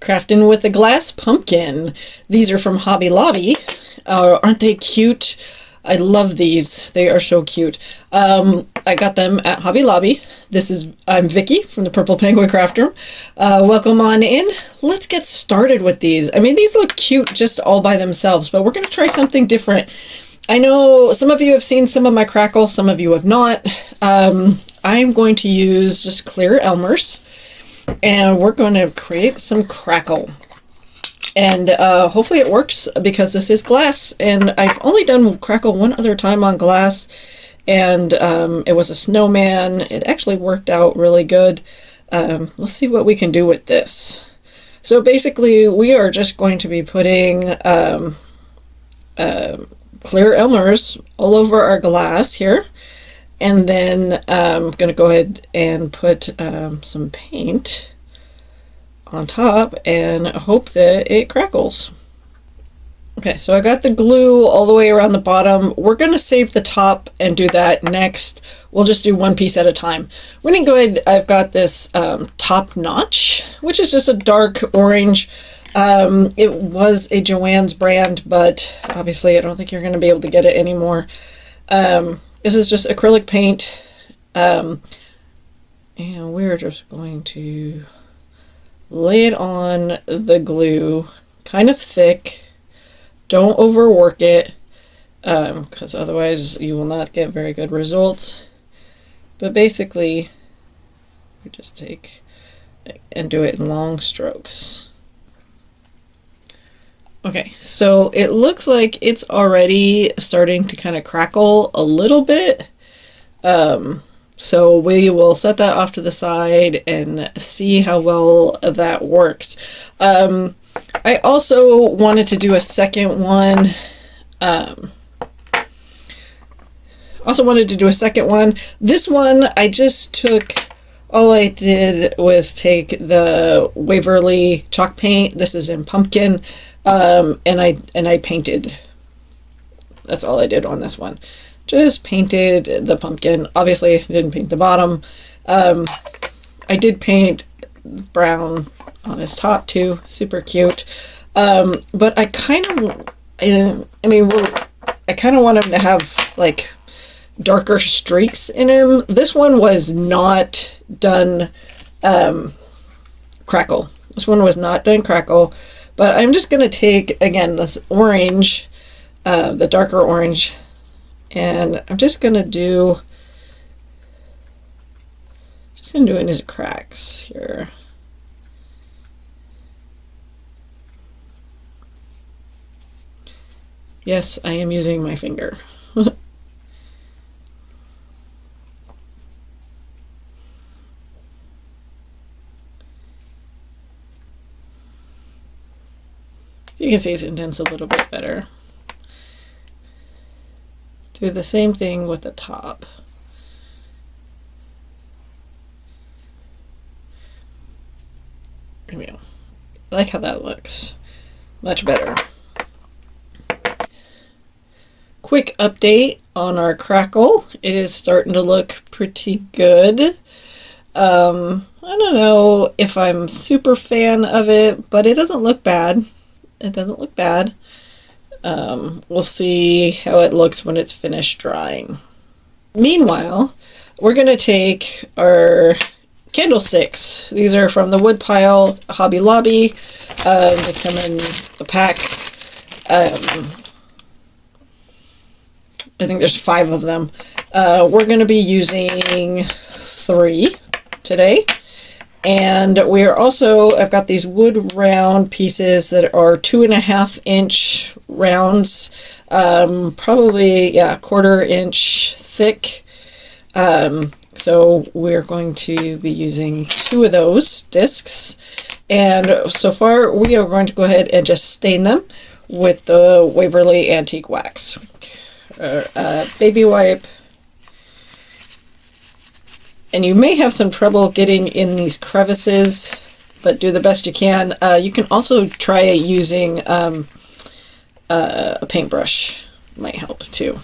Crafting with a glass pumpkin. These are from Hobby Lobby. Aren't they cute? I love these. They are so cute. I got them at Hobby Lobby. I'm Vicky from the Purple Penguin Craft Room. Welcome on in. Let's get started with these. I mean, these look cute just all by themselves, but we're going to try something different. I know some of you have seen some of my crackle, some of you have not. I'm going to use just clear Elmer's, and we're going to create some crackle. And hopefully it works, because this is glass, and I've only done crackle one other time on glass, and it was a snowman. It actually worked out really good. Let's see what we can do with this. So basically we are just going to be putting clear Elmer's all over our glass here, and then I'm going to go ahead and put some paint on top and hope that it crackles. Okay, so I got the glue all the way around the bottom. We're going to save the top and do that next. We'll just do one piece at a time. We're going to go ahead. I've got this top notch, which is just a dark orange. It was a Joann's brand, but obviously I don't think you're going to be able to get it anymore. This is just acrylic paint, and we're just going to lay it on the glue kind of thick. Don't overwork it, because otherwise you will not get very good results. But basically, we just take and do it in long strokes. Okay, so it looks like it's already starting to kind of crackle a little bit. So we will set that off to the side and see how well that works. I also wanted to do a second one. This one, I just took, all I did was take the Waverly chalk paint. This is in pumpkin, and I painted. That's all I did on this one. Just painted the pumpkin. Obviously, didn't paint the bottom. I did paint brown on his top too. Super cute. But I kind of, I kind of want him to have like darker streaks in him. This one was not done crackle. This one was not done crackle. But I'm just going to take, again, this orange, the darker orange, and I'm just going to do it in his cracks here. Yes, I am using my finger. You can see it's indents a little bit better. Do the same thing with the top. There we go. I like how that looks. Much better. Quick update on our crackle. It is starting to look pretty good. I don't know if I'm super fan of it, but it doesn't look bad. It doesn't look bad. We'll see how it looks when it's finished drying. Meanwhile, we're going to take our candlesticks. These are from the Woodpile Hobby Lobby. They come in a pack. I think there's 5 of them. We're going to be using 3 today. And we're also, I've got these wood round pieces that are 2.5-inch rounds, probably, yeah, 1/4 inch thick. So we're going to be using 2 of those discs. And so far we are going to go ahead and just stain them with the Waverly Antique Wax. Baby wipe. And you may have some trouble getting in these crevices, but do the best you can. You can also try using a paintbrush. Might help too.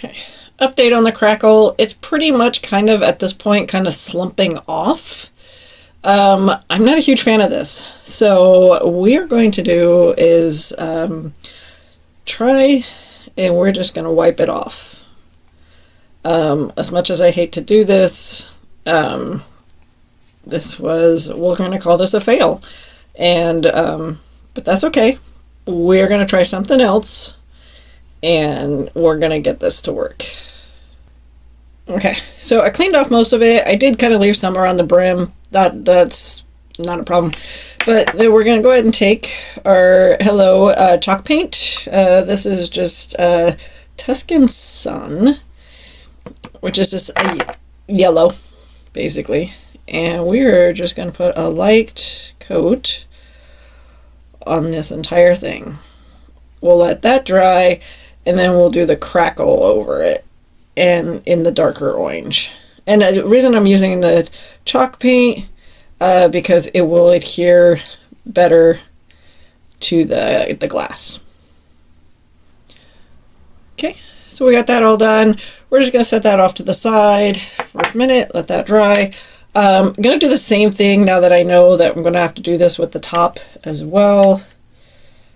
Okay. update on the crackle. It's pretty much kind of at this point kind of slumping off. I'm not a huge fan of this. So what we're going to do is try, and we're just going to wipe it off. As much as I hate to do this, we're going to call this a fail. And, but that's okay. We're going to try something else, and we're going to get this to work. Okay, so I cleaned off most of it. I did kind of leave some around the brim. That's not a problem. But then we're going to go ahead and take our Hello chalk paint. This is just Tuscan Sun, which is just a yellow, basically. And we're just going to put a light coat on this entire thing. We'll let that dry, and then we'll do the crackle over it, and in the darker orange. And the reason I'm using the chalk paint, because it will adhere better to the glass. Okay, so we got that all done. We're just going to set that off to the side for a minute, let that dry. I'm going to do the same thing now that I know that I'm going to have to do this with the top as well.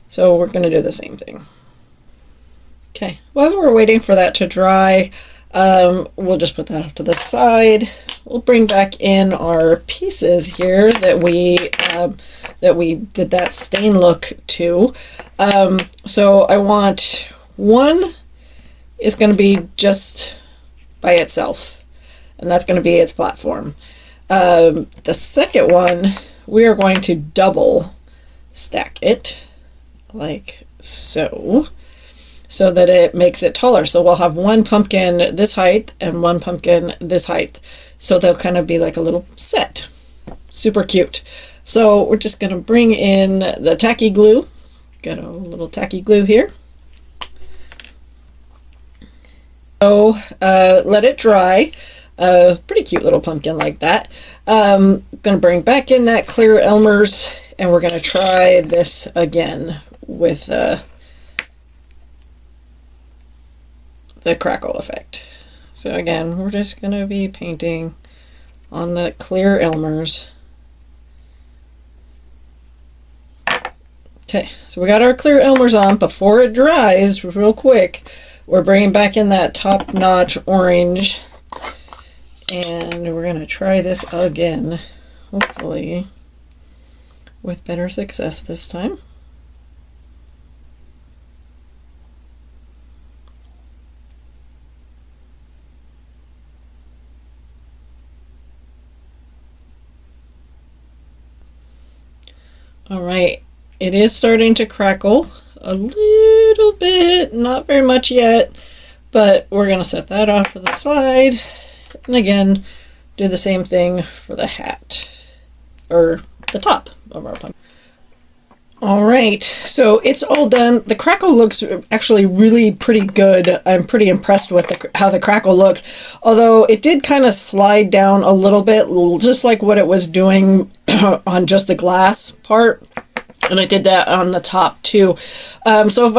So we're going to do the same thing. Okay, while we're waiting for that to dry, we'll just put that off to the side. We'll bring back in our pieces here that we did that stain look to. So I want one is going to be just by itself, and that's going to be its platform. The second one, we are going to double stack it like so that it makes it taller. So we'll have one pumpkin this height and one pumpkin this height. So they'll kind of be like a little set. Super cute. So we're just going to bring in the tacky glue. Got a little tacky glue here. So let it dry. Pretty cute little pumpkin like that. Going to bring back in that clear Elmer's, and we're going to try this again with the crackle effect. So again, we're just going to be painting on the clear Elmer's. Okay, so we got our clear Elmer's on. Before it dries real quick, we're bringing back in that top-notch orange, and we're going to try this again, hopefully with better success this time. All right, it is starting to crackle a little bit, not very much yet, but we're going to set that off to the side, and again do the same thing for the hat, or the top of our pumpkin. All right, so it's all done. The crackle looks actually really pretty good. I'm pretty impressed with how the crackle looks, although it did kind of slide down a little bit, just like what it was doing on just the glass part. And I did that on the top too. So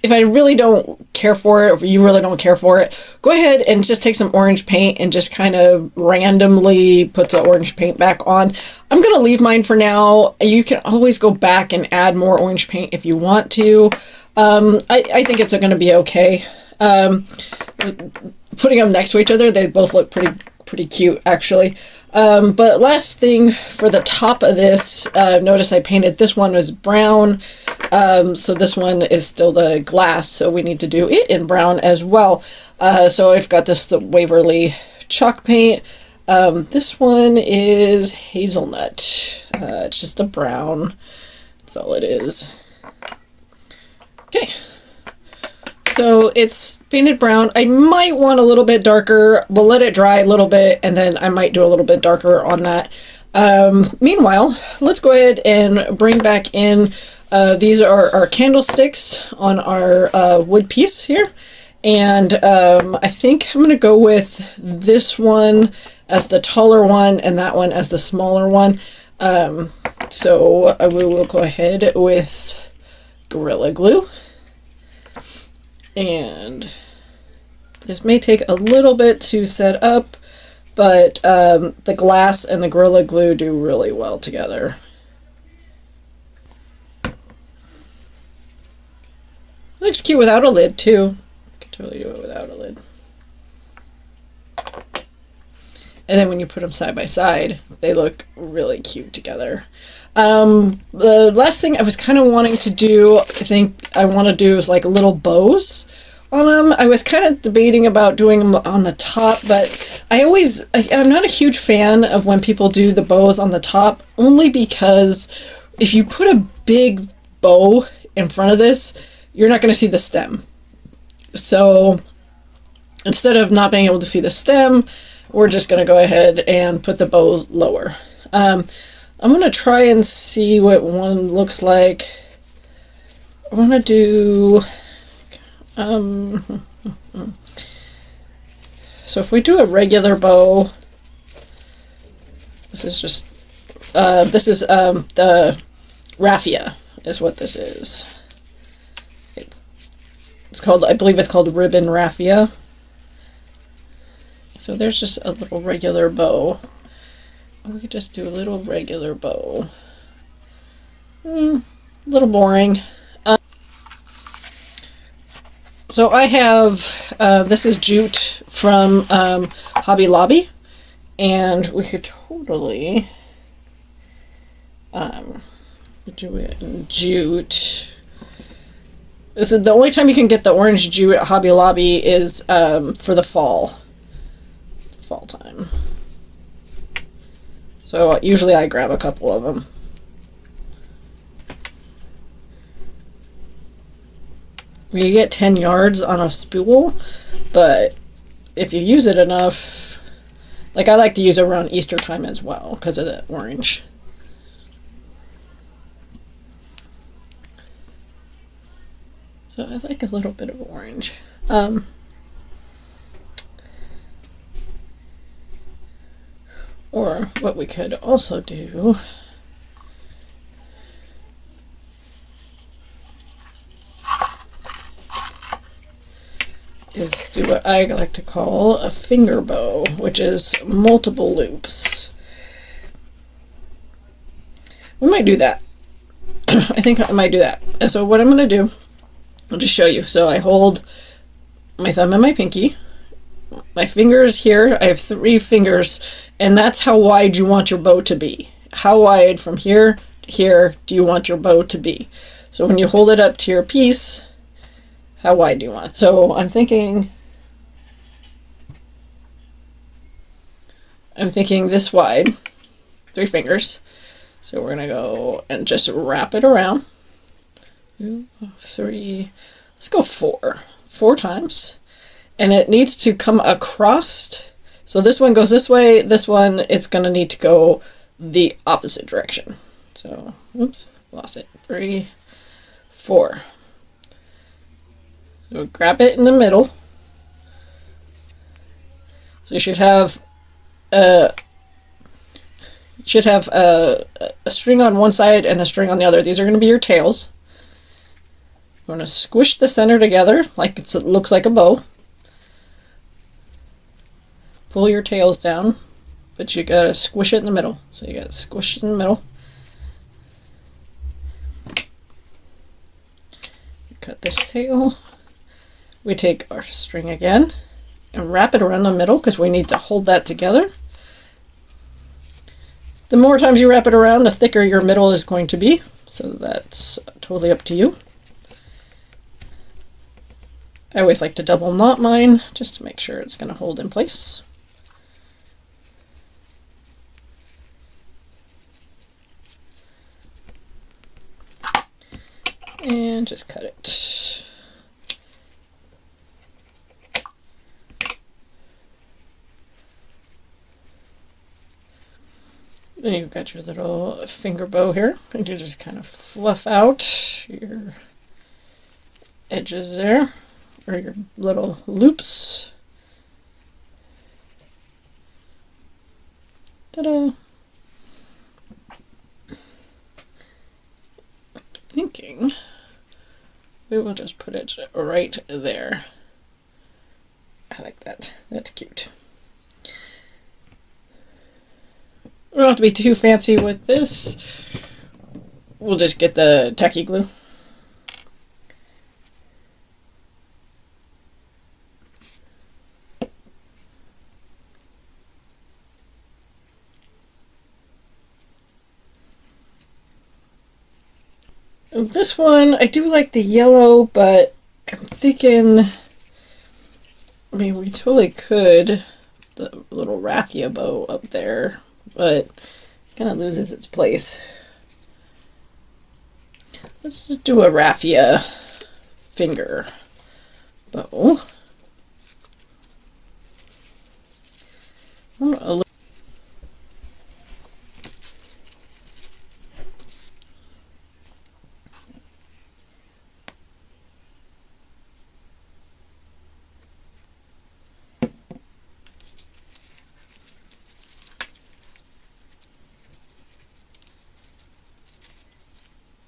if I really don't care for it, or if you really don't care for it, go ahead and just take some orange paint and just kind of randomly put the orange paint back on. I'm going to leave mine for now. You can always go back and add more orange paint if you want to. I think it's going to be okay. Putting them next to each other, they both look pretty cute actually. But last thing for the top of this, notice I painted this one was brown, so this one is still the glass, so we need to do it in brown as well. So I've got the Waverly chalk paint. This one is hazelnut. It's just a brown. That's all it is. Okay. So it's painted brown. I might want a little bit darker. We'll let it dry a little bit, and then I might do a little bit darker on that. Meanwhile, let's go ahead and bring back in, these are our candlesticks on our wood piece here. And I think I'm going to go with this one as the taller one and that one as the smaller one. So we will go ahead with Gorilla Glue. And This may take a little bit to set up, but the glass and the Gorilla Glue do really well together. Looks cute without a lid too. Could totally do it without a lid. And then when you put them side by side, they look really cute together. The last thing I was kind of wanting to do, I think I want to do is like little bows on them. I was kind of debating about doing them on the top, but I'm not a huge fan of when people do the bows on the top, only because if you put a big bow in front of this, you're not going to see the stem. So instead of not being able to see the stem, we're just going to go ahead and put the bow lower. I'm going to try and see what one looks like. I want to do... so if we do a regular bow, this is just... this is the raffia is what this is. It's called, I believe it's called ribbon raffia. So there's just a little regular bow. We could just do a little regular bow. A little boring. So I have, this is jute from Hobby Lobby. And we could totally do it in jute. This is the only time you can get the orange jute at Hobby Lobby is for the fall time. So usually I grab a couple of them. You get 10 yards on a spool, but if you use it enough, like I like to use it around Easter time as well because of the orange. So I like a little bit of orange. Or what we could also do is do what I like to call a finger bow, which is multiple loops. We might do that. I think I might do that. And so what I'm going to do, I'll just show you. So I hold my thumb and my pinky. My fingers here, I have 3 fingers, and that's how wide you want your bow to be. How wide from here to here do you want your bow to be? So when you hold it up to your piece, how wide do you want? So I'm thinking this wide, 3 fingers. So we're gonna go and just wrap it around. 2, 3, let's go 4 times. And it needs to come across. So this one goes this way, this one it's gonna need to go the opposite direction. So, oops, lost it. 3, 4. So grab it in the middle. So you should have a string on one side and a string on the other. These are going to be your tails. You're going to squish the center together like it looks like a bow. Pull your tails down, but you got to squish it in the middle. So you got to squish it in the middle. Cut this tail. We take our string again and wrap it around the middle because we need to hold that together. The more times you wrap it around, the thicker your middle is going to be. So that's totally up to you. I always like to double knot mine just to make sure it's going to hold in place. And just cut it. Then you've got your little finger bow here, and you just kind of fluff out your edges there, or your little loops. Ta-da! I'm thinking we will just put it right there. I like that. That's cute. We don't have to be too fancy with this. We'll just get the tacky glue. And this one, I do like the yellow, but I'm thinking, I mean, we totally could, the little raffia bow up there, but it kind of loses its place. Let's just do a raffia finger bow.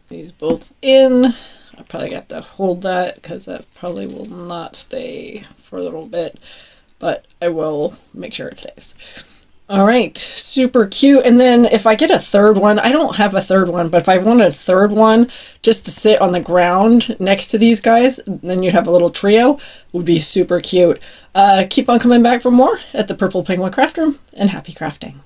These both in. I probably have to hold that because that probably will not stay for a little bit, but I will make sure it stays. All right, super cute. And then if I get a third one, I don't have a third one, but if I wanted a third one just to sit on the ground next to these guys, then you'd have a little trio, would be super cute. Keep on coming back for more at the Purple Penguin Craft Room, and happy crafting.